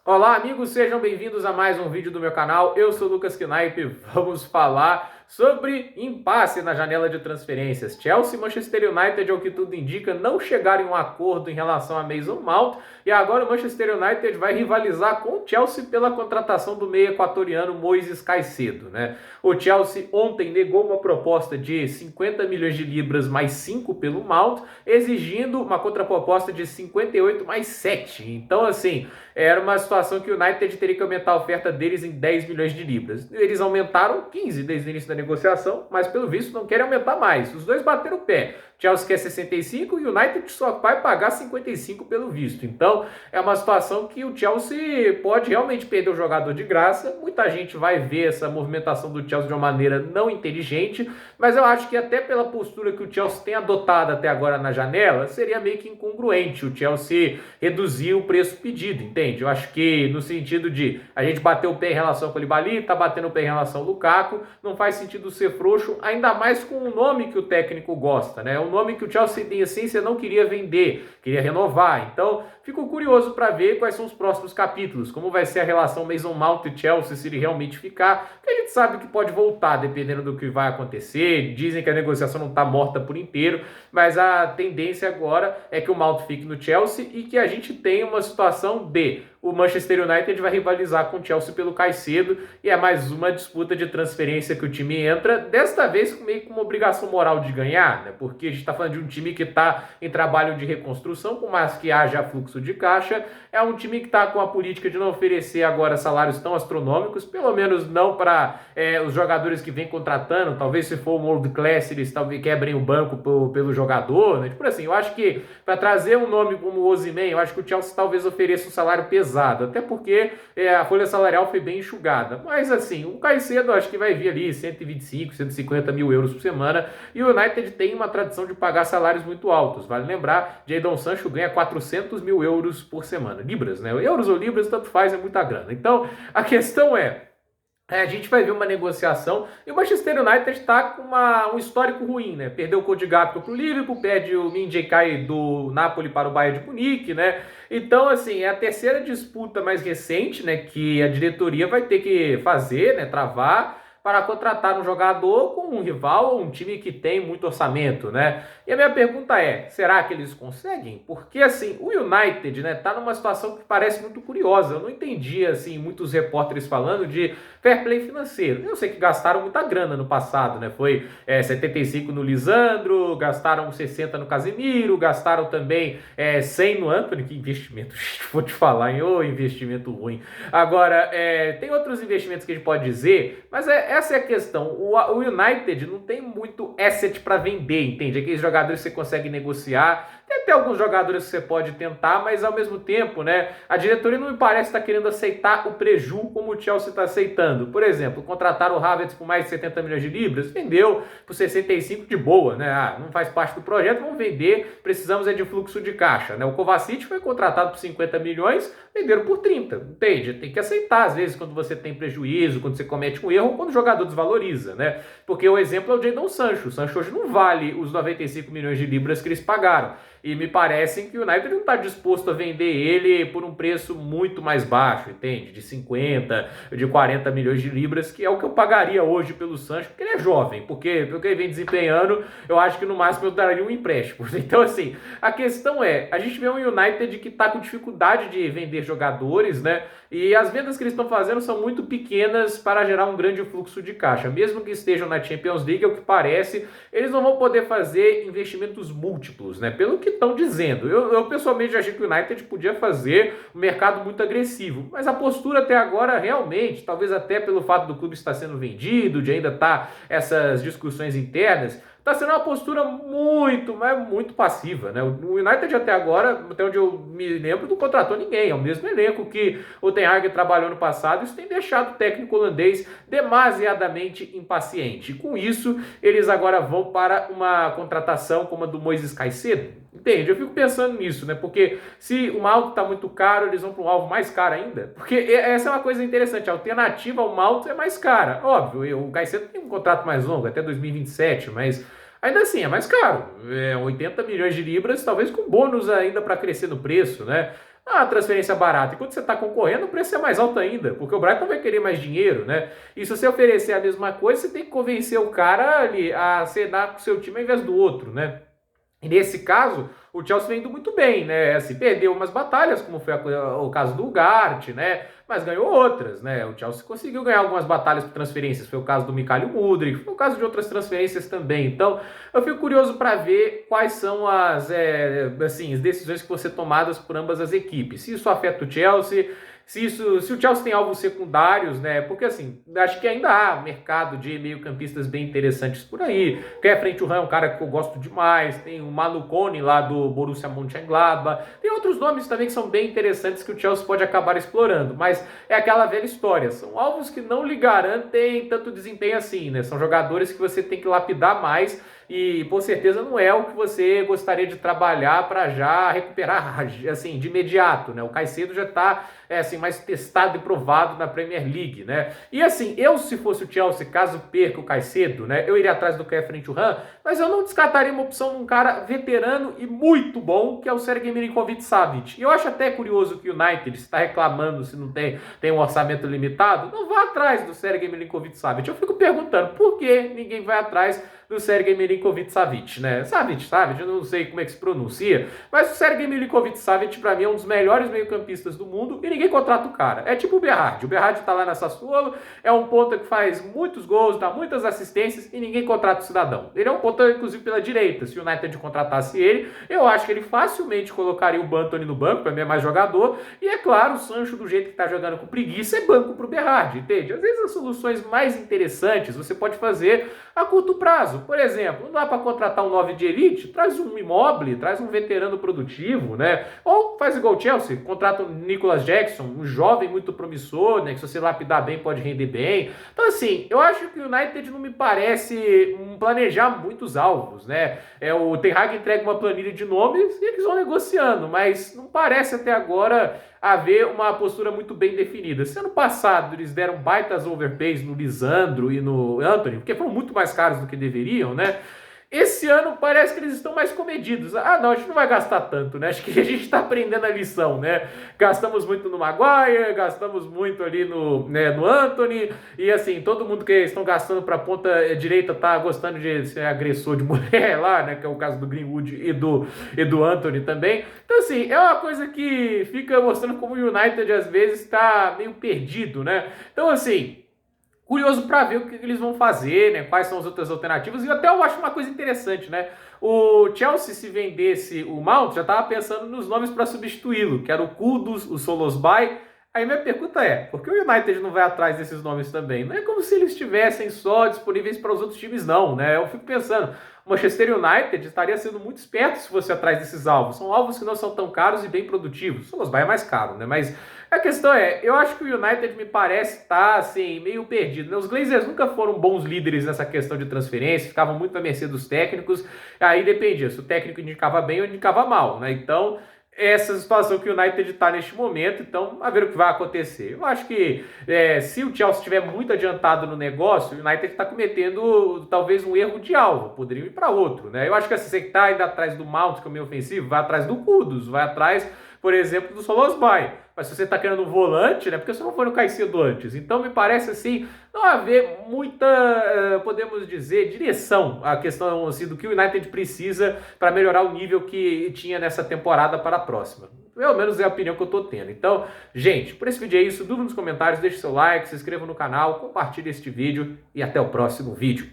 Olá, amigos, sejam bem-vindos a mais um vídeo do meu canal. Eu sou o Lucas Knaip. Vamos falar sobre impasse na janela de transferências. Chelsea e Manchester United, ao que tudo indica, não chegaram a um acordo em relação a Mason Mount, e agora o Manchester United vai rivalizar com o Chelsea pela contratação do meio equatoriano Moises Caicedo, né? O Chelsea ontem negou uma proposta de 50 milhões de libras mais 5 pelo Mount, exigindo uma contraproposta de 58 mais 7. Então, assim, era uma situação que o United teria que aumentar a oferta deles em 10 milhões de libras. Eles aumentaram 15 desde o início da negociação, mas pelo visto não querem aumentar mais. Os dois bateram o pé. Chelsea quer 65 e o United só vai pagar 55 pelo visto. Então é uma situação que o Chelsea pode realmente perder o jogador de graça. Muita gente vai ver essa movimentação do Chelsea de uma maneira não inteligente, mas eu acho que até pela postura que o Chelsea tem adotado até agora na janela, seria meio que incongruente o Chelsea reduzir o preço pedido, entende? Eu acho que no sentido de a gente bater o pé em relação ao Koulibaly, tá batendo o pé em relação ao Lukaku, não faz sentido ser frouxo, ainda mais com o nome que o técnico gosta, né? É um nome que o Chelsea, em essência, não queria vender, queria renovar. Então, fico curioso para ver quais são os próximos capítulos, como vai ser a relação Mason Mount e Chelsea, se ele realmente ficar, porque a gente sabe que pode voltar, dependendo do que vai acontecer. Dizem que a negociação não está morta por inteiro, mas a tendência agora é que o Mount fique no Chelsea e que a gente tenha uma situação de o Manchester United vai rivalizar com o Chelsea pelo Caicedo, e é mais uma disputa de transferência que o time entra, desta vez meio com uma obrigação moral de ganhar, né? Porque a gente está falando de um time que está em trabalho de reconstrução, por mais que haja fluxo de caixa, é um time que está com a política de não oferecer agora salários tão astronômicos, pelo menos não para os jogadores que vem contratando. Talvez se for um World Class eles talvez quebrem o banco pelo jogador, né? Tipo assim, eu acho que para trazer um nome como o Osimhen, eu acho que o Chelsea talvez ofereça um salário pesado, até porque a folha salarial foi bem enxugada. Mas assim, o Caicedo acho que vai vir ali 125, 150 mil euros por semana, e o United tem uma tradição de pagar salários muito altos. Vale lembrar, Jadon Sancho ganha 400 mil euros por semana. Libras, né? Euros ou libras, tanto faz, é muita grana. Então, a questão a gente vai ver uma negociação, e o Manchester United está com um histórico ruim, né? Perdeu o Cody Gakpo para o Liverpool, perde o Min Jae do Napoli para o Bayern de Munique, né? Então, assim, é a terceira disputa mais recente, né, que a diretoria vai ter que fazer, né, travar, para contratar um jogador com um rival ou um time que tem muito orçamento, né? E a minha pergunta é, será que eles conseguem? Porque, assim, o United, né, tá numa situação que parece muito curiosa. Eu não entendi, assim, muitos repórteres falando de fair play financeiro. Eu sei que gastaram muita grana no passado, né? Foi 75 no Lisandro, gastaram 60 no Casemiro, gastaram também 100 no Antony. Que investimento, vou te falar, hein? Ô, investimento ruim. Agora, tem outros investimentos que a gente pode dizer, mas essa é a questão. O United não tem muito asset para vender, entende? Aqueles jogadores que você consegue negociar. Tem até alguns jogadores que você pode tentar, mas ao mesmo tempo, né, a diretoria não me parece estar querendo aceitar o preju como o Chelsea está aceitando. Por exemplo, contratar o Havertz por mais de 70 milhões de libras, vendeu por 65 de boa, né? Não faz parte do projeto, vamos vender, precisamos de fluxo de caixa, né? O Kovacic foi contratado por 50 milhões, venderam por 30, entende? Tem que aceitar, às vezes, quando você tem prejuízo, quando você comete um erro, quando o jogador desvaloriza, né? Porque o exemplo é o Jadon Sancho. O Sancho hoje não vale os 95 milhões de libras que eles pagaram. E me parece que o United não está disposto a vender ele por um preço muito mais baixo, entende? De 50, de 40 milhões de libras, que é o que eu pagaria hoje pelo Sancho, porque ele é jovem, porque pelo que ele vem desempenhando, eu acho que no máximo eu daria um empréstimo. Então, assim, a questão a gente vê um United que está com dificuldade de vender jogadores, né? E as vendas que eles estão fazendo são muito pequenas para gerar um grande fluxo de caixa. Mesmo que estejam na Champions League, é o que parece, eles não vão poder fazer investimentos múltiplos, né? Pelo que estão dizendo. Eu pessoalmente achei que o United podia fazer um mercado muito agressivo, mas a postura até agora realmente, talvez até pelo fato do clube estar sendo vendido, de ainda estar essas discussões internas, está sendo uma postura muito, mas muito passiva, né? O United até agora, até onde eu me lembro, não contratou ninguém. É o mesmo elenco que o Ten Hag trabalhou no passado. Isso tem deixado o técnico holandês demasiadamente impaciente. E com isso, eles agora vão para uma contratação como a do Moises Caicedo. Entende? Eu fico pensando nisso, né? Porque se o Mount está muito caro, eles vão para um alvo mais caro ainda. Porque essa é uma coisa interessante. A alternativa ao Mount é mais cara. Óbvio, o Caicedo tem um contrato mais longo, até 2027, mas ainda assim é mais caro. 80 milhões de libras, talvez com bônus ainda para crescer no preço, né? não é uma transferência barata. E quando você está concorrendo, o preço é mais alto ainda, porque o Brighton vai querer mais dinheiro, né? E se você oferecer a mesma coisa, você tem que convencer o cara ali a ceder com o seu time ao invés do outro, né? E nesse caso, o Chelsea vem indo muito bem, né? Assim, perdeu umas batalhas, como foi o caso do Ugarte, né? Mas ganhou outras, né? O Chelsea conseguiu ganhar algumas batalhas por transferências. Foi o caso do Mykhailo Mudryk, foi o caso de outras transferências também. Então, eu fico curioso para ver quais são as decisões que vão ser tomadas por ambas as equipes. Se isso afeta o Chelsea, se o Chelsea tem alvos secundários, né? Porque assim, acho que ainda há mercado de meio-campistas bem interessantes por aí. Kefren Turan é um cara que eu gosto demais. Tem o Manu Kone lá do Borussia Mönchengladbach. Tem outros nomes também que são bem interessantes que o Chelsea pode acabar explorando. Mas é aquela velha história. São alvos que não lhe garantem tanto desempenho assim, né? São jogadores que você tem que lapidar mais. E, por certeza, não é o que você gostaria de trabalhar para já recuperar, assim, de imediato, né? O Caicedo já está, assim, mais testado e provado na Premier League, né? E, assim, se fosse o Chelsea, caso perca o Caicedo, né? Eu iria atrás do Kefren Turan, mas eu não descartaria uma opção de um cara veterano e muito bom, que é o Sergej Milinkovic-Savic. E eu acho até curioso que o United está reclamando se não tem um orçamento limitado. Não vá atrás do Sergej Milinkovic-Savic. Eu fico perguntando por que ninguém vai atrás do Sergej Milinkovic-Savic, né? Savic, eu não sei como é que se pronuncia, mas o Sergej Milinkovic-Savic, pra mim, é um dos melhores meio-campistas do mundo e ninguém contrata o cara. É tipo o Berardi. O Berardi tá lá na Sassuolo, é um ponta que faz muitos gols, dá muitas assistências e ninguém contrata o cidadão. Ele é um ponta, inclusive, pela direita. Se o United contratasse ele, eu acho que ele facilmente colocaria o Bantony no banco, pra mim é mais jogador, e é claro, o Sancho, do jeito que tá jogando com preguiça, é banco pro Berardi, entende? Às vezes as soluções mais interessantes você pode fazer a curto prazo. Por exemplo, não dá para contratar um 9 de elite? Traz um Immobile, traz um veterano produtivo, né? Ou faz igual o Chelsea, contrata o Nicolas Jackson, um jovem muito promissor, né? Que se você lapidar bem, pode render bem. Então, assim, eu acho que o United não me parece planejar muitos alvos, né? O Ten Hag entrega uma planilha de nomes e eles vão negociando, mas não parece até agora haver uma postura muito bem definida. Se ano passado eles deram baitas overpays no Lisandro e no Antony, porque foram muito mais caros do que deveriam, né? Esse ano parece que eles estão mais comedidos. Ah, não, a gente não vai gastar tanto, né? Acho que a gente está aprendendo a lição, né? Gastamos muito no Maguire, gastamos muito ali no Antony, e assim, todo mundo que estão gastando para a ponta direita tá gostando de ser agressor de mulher lá, né? Que é o caso do Greenwood e do Antony também. Então, assim, é uma coisa que fica mostrando como o United às vezes está meio perdido, né? Então, assim, curioso para ver o que eles vão fazer, né? Quais são as outras alternativas. E até eu acho uma coisa interessante, né? O Chelsea, se vendesse o Mount, já estava pensando nos nomes para substituí-lo, que era o Kudus, o Solosbai. Aí minha pergunta é, por que o United não vai atrás desses nomes também? Não é como se eles estivessem só disponíveis para os outros times, não, né? Eu fico pensando, o Manchester United estaria sendo muito esperto se fosse atrás desses alvos. São alvos que não são tão caros e bem produtivos. O Solosbai é mais caro, né? Mas a questão é, eu acho que o United me parece estar, assim, meio perdido, né? Os Glazers nunca foram bons líderes nessa questão de transferência, ficavam muito na mercê dos técnicos, aí dependia, se o técnico indicava bem ou indicava mal, né? Então, essa situação que o United está neste momento, então, a ver o que vai acontecer. Eu acho que se o Chelsea estiver muito adiantado no negócio, o United está cometendo talvez um erro de alvo, poderia ir para outro, né? Eu acho que assim, você está indo atrás do Mount, que é o meio ofensivo, vai atrás do Kudus, vai atrás, por exemplo, do Solosbai. Mas se você está querendo um volante, né? Porque você não foi no Caicedo antes. Então me parece assim, não haver muita, podemos dizer, direção à questão assim, do que o United precisa para melhorar o nível que tinha nessa temporada para a próxima. Pelo menos é a opinião que eu estou tendo. Então, gente, por esse vídeo é isso. Dúvida nos comentários, deixe seu like, se inscreva no canal, compartilhe este vídeo e até o próximo vídeo.